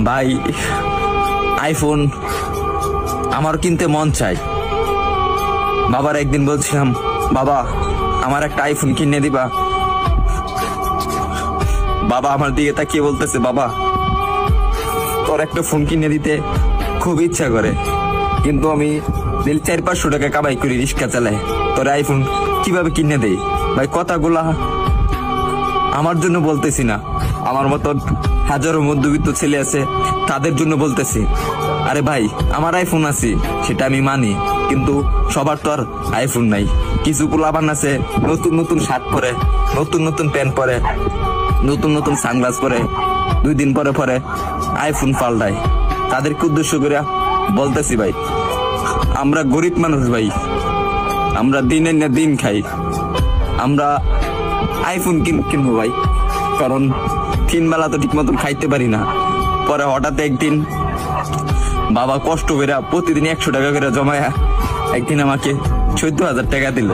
ভাই আইফোন আমার কিনতে মন চাই। বাবার একদিন বলছিলাম, বাবা আমার একটা আইফোন কিনে দিবা। বাবা আমার দিকে তাকিয়ে বলতেছে, বাবা তোর একটা ফোন কিনে দিতে খুব ইচ্ছা করে, কিন্তু আমি 400-500 টাকা কামাই করি, রিক্সা চালাই, তোর আইফোন কিভাবে কিনে দেই? ভাই কথাগুলা আমার জন্য বলতেছি না, আমার মতন হাজারো মধ্যবিত্ত ছেলে আছে তাদের জন্য বলতেছি। আরে ভাই আমার আইফোন আছে সেটা আমি মানি, কিন্তু সবার তো আর আইফোন নাই। কিছু পোলাপান আছে নতুন নতুন শার্ট পরে, নতুন নতুন প্যান্ট পরে, নতুন নতুন সানগ্লাস পরে, 2 দিন পরে পরে আইফোন পাল্টায়। তাদেরকে উদ্দেশ্য করে বলতেছি, ভাই আমরা গরিব মানুষ, ভাই আমরা দিনের না দিন খাই, আমরা আইফোন কিনবো ভাই, কারণ 3 বেলা তো ঠিক মতন খাইতে পারি না। পরে হঠাৎ একদিন বাবা কষ্ট করে প্রতিদিন 100 টাকা করে জমায়া একদিন আমাকে 14,000 টাকা দিল।